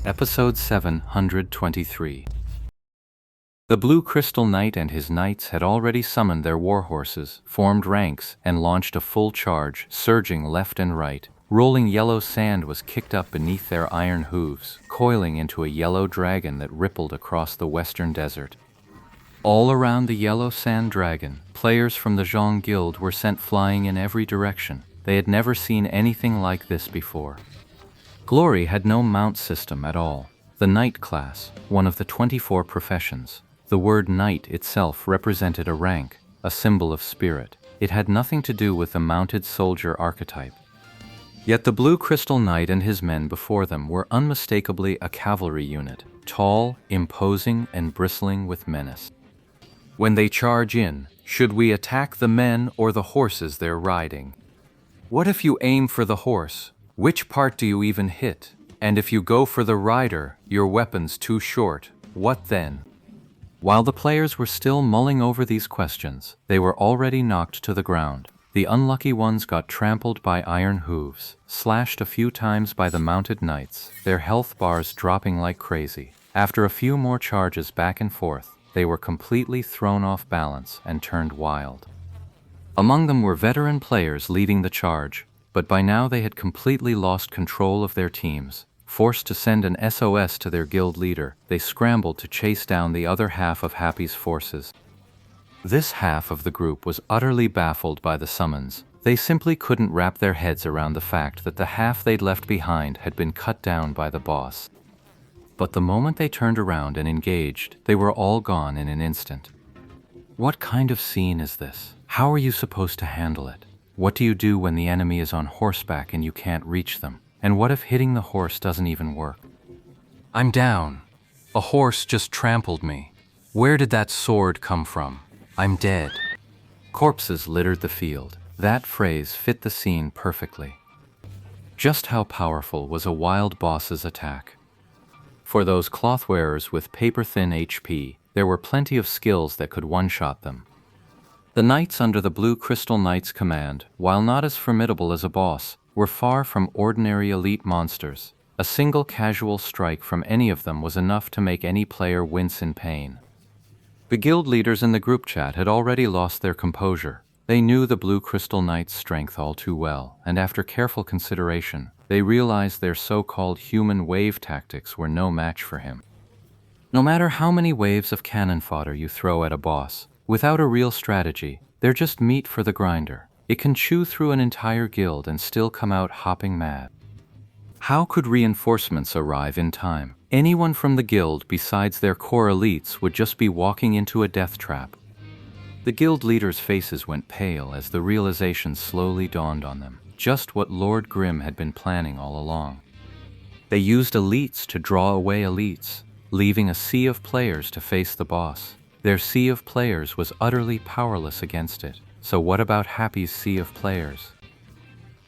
Episode 723. The Blue Crystal Knight and his knights had already summoned their warhorses, formed ranks, and launched a full charge, surging left and right. Rolling yellow sand was kicked up beneath their iron hooves, coiling into a yellow dragon that rippled across the western desert. All around the yellow sand dragon, players from the Zhang Guild were sent flying in every direction. They had never seen anything like this before. Glory had no mount system at all. The knight class, one of the 24 professions. The word knight itself represented a rank, a symbol of spirit. It had nothing to do with the mounted soldier archetype. Yet the Blue Crystal Knight and his men before them were unmistakably a cavalry unit, tall, imposing, and bristling with menace. When they charge in, should we attack the men or the horses they're riding? What if you aim for the horse? Which part do you even hit? And if you go for the rider, your weapon's too short, what then? While the players were still mulling over these questions, they were already knocked to the ground. The unlucky ones got trampled by iron hooves, slashed a few times by the mounted knights, their health bars dropping like crazy. After a few more charges back and forth, they were completely thrown off balance and turned wild. Among them were veteran players leading the charge, but by now they had completely lost control of their teams. Forced to send an SOS to their guild leader, they scrambled to chase down the other half of Happy's forces. This half of the group was utterly baffled by the summons. They simply couldn't wrap their heads around the fact that the half they'd left behind had been cut down by the boss. But the moment they turned around and engaged, they were all gone in an instant. What kind of scene is this? How are you supposed to handle it? What do you do when the enemy is on horseback and you can't reach them? And what if hitting the horse doesn't even work? I'm down. A horse just trampled me. Where did that sword come from? I'm dead. Corpses littered the field. That phrase fit the scene perfectly. Just how powerful was a wild boss's attack? For those cloth-wearers with paper-thin HP, there were plenty of skills that could one-shot them. The knights under the Blue Crystal Knight's command, while not as formidable as a boss, were far from ordinary elite monsters. A single casual strike from any of them was enough to make any player wince in pain. The guild leaders in the group chat had already lost their composure. They knew the Blue Crystal Knight's strength all too well, and after careful consideration, they realized their so-called human wave tactics were no match for him. No matter how many waves of cannon fodder you throw at a boss, without a real strategy, they're just meat for the grinder. It can chew through an entire guild and still come out hopping mad. How could reinforcements arrive in time? Anyone from the guild besides their core elites would just be walking into a death trap. The guild leaders' faces went pale as the realization slowly dawned on them. Just what Lord Grimm had been planning all along. They used elites to draw away elites, leaving a sea of players to face the boss. Their sea of players was utterly powerless against it. So what about Happy's sea of players?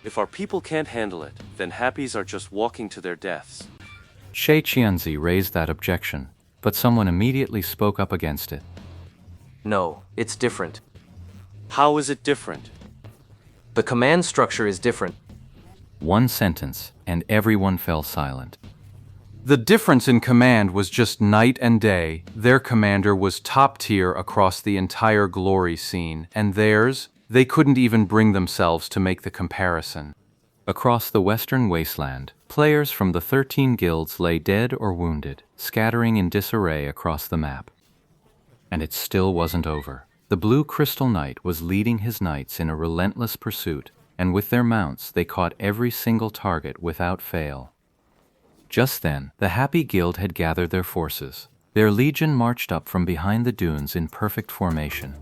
If our people can't handle it, then Happy's are just walking to their deaths. Shay Qianzi raised that objection, but someone immediately spoke up against it. No, it's different. How is it different? The command structure is different. One sentence, and everyone fell silent. The difference in command was just night and day. Their commander was top tier across the entire glory scene, and theirs, they couldn't even bring themselves to make the comparison. Across the western wasteland, players from the 13 guilds lay dead or wounded, scattering in disarray across the map. And it still wasn't over. The Blue Crystal Knight was leading his knights in a relentless pursuit, and with their mounts they caught every single target without fail. Just then, the Happy Guild had gathered their forces. Their legion marched up from behind the dunes in perfect formation.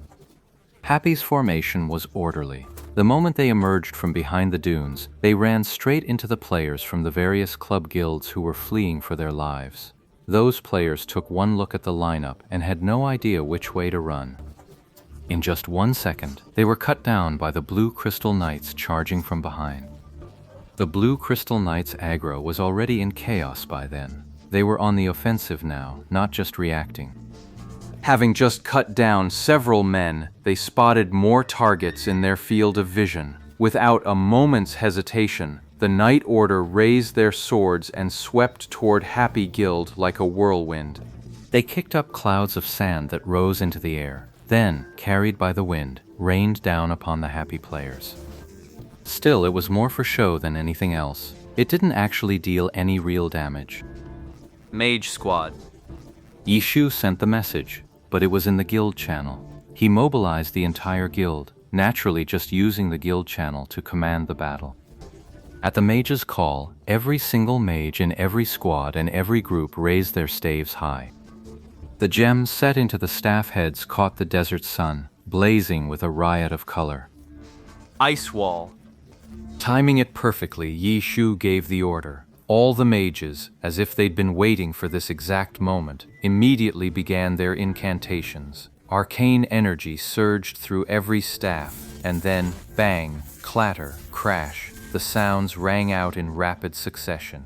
Happy's formation was orderly. The moment they emerged from behind the dunes, they ran straight into the players from the various club guilds who were fleeing for their lives. Those players took one look at the lineup and had no idea which way to run. In just 1 second, they were cut down by the Blue Crystal Knights charging from behind. The Blue Crystal Knights' aggro was already in chaos by then. They were on the offensive now, not just reacting. Having just cut down several men, they spotted more targets in their field of vision. Without a moment's hesitation, The Knight Order raised their swords and swept toward Happy Guild like a whirlwind. They kicked up clouds of sand that rose into the air, then, carried by the wind, rained down upon the happy players. Still, it was more for show than anything else. It didn't actually deal any real damage. Mage Squad. Yishu sent the message, but it was in the guild channel. He mobilized the entire guild, naturally just using the guild channel to command the battle. At the mage's call, every single mage in every squad and every group raised their staves high. The gems set into the staff heads caught the desert sun, blazing with a riot of color. Ice Wall. Timing it perfectly, Yi Shu gave the order. All the mages, as if they'd been waiting for this exact moment, immediately began their incantations. Arcane energy surged through every staff, and then, bang, clatter, crash, the sounds rang out in rapid succession.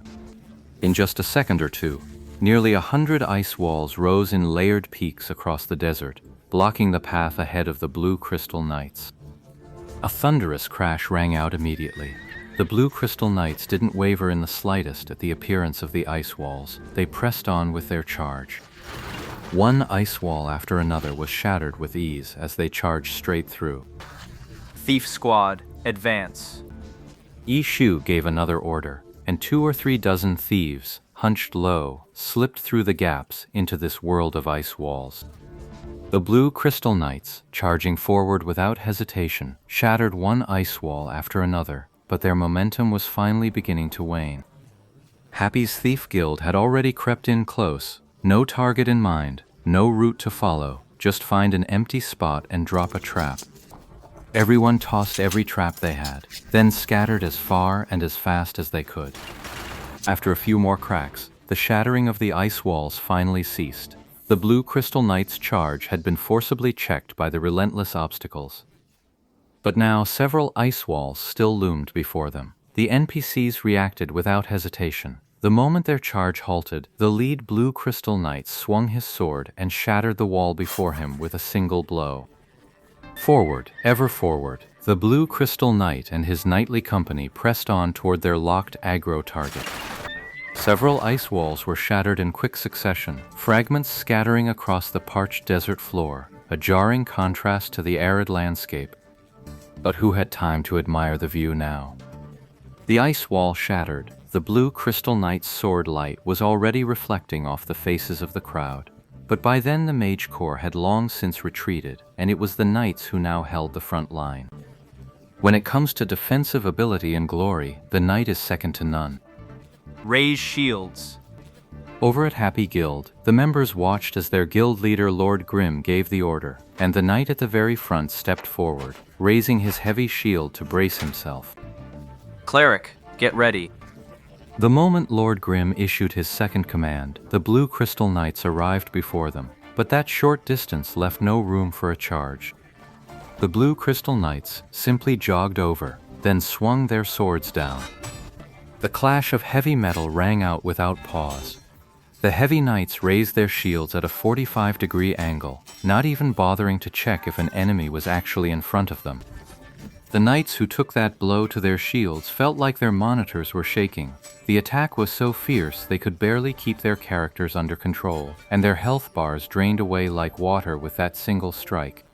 In just a second or two, nearly 100 ice walls rose in layered peaks across the desert, blocking the path ahead of the Blue Crystal Knights. A thunderous crash rang out immediately. The Blue Crystal Knights didn't waver in the slightest at the appearance of the ice walls. They pressed on with their charge. One ice wall after another was shattered with ease as they charged straight through. Thief Squad, advance. Yi Shu gave another order, and 2 or 3 dozen thieves, hunched low, slipped through the gaps into this world of ice walls. The Blue Crystal Knights, charging forward without hesitation, shattered one ice wall after another, but their momentum was finally beginning to wane. Happy's Thief Guild had already crept in close, no target in mind, no route to follow, just find an empty spot and drop a trap. Everyone tossed every trap they had, then scattered as far and as fast as they could. After a few more cracks, the shattering of the ice walls finally ceased. The Blue Crystal Knights' charge had been forcibly checked by the relentless obstacles. But now several ice walls still loomed before them. The NPCs reacted without hesitation. The moment their charge halted, the lead Blue Crystal Knight swung his sword and shattered the wall before him with a single blow. Forward, ever forward, the Blue Crystal Knight and his knightly company pressed on toward their locked aggro target. Several ice walls were shattered in quick succession, fragments scattering across the parched desert floor, a jarring contrast to the arid landscape. But who had time to admire the view now? The ice wall shattered, the Blue Crystal Knight's sword light was already reflecting off the faces of the crowd. But by then the Mage Corps had long since retreated, and it was the Knights who now held the front line. When it comes to defensive ability and glory, the Knight is second to none. Raise shields. Over at Happy Guild, the members watched as their guild leader Lord Grimm gave the order, and the knight at the very front stepped forward, raising his heavy shield to brace himself. Cleric, get ready. The moment Lord Grimm issued his second command, the Blue Crystal Knights arrived before them, but that short distance left no room for a charge. The Blue Crystal Knights simply jogged over, then swung their swords down. The clash of heavy metal rang out without pause. The heavy knights raised their shields at a 45-degree angle, not even bothering to check if an enemy was actually in front of them. The knights who took that blow to their shields felt like their monitors were shaking. The attack was so fierce they could barely keep their characters under control, and their health bars drained away like water with that single strike.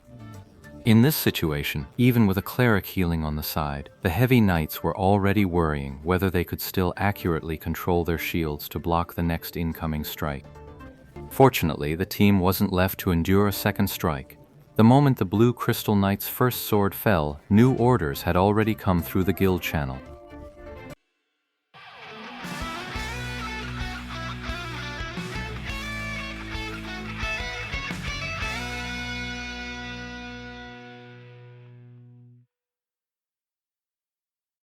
In this situation, even with a cleric healing on the side, the heavy knights were already worrying whether they could still accurately control their shields to block the next incoming strike. Fortunately, the team wasn't left to endure a second strike. The moment the Blue Crystal Knight's first sword fell, new orders had already come through the guild channel.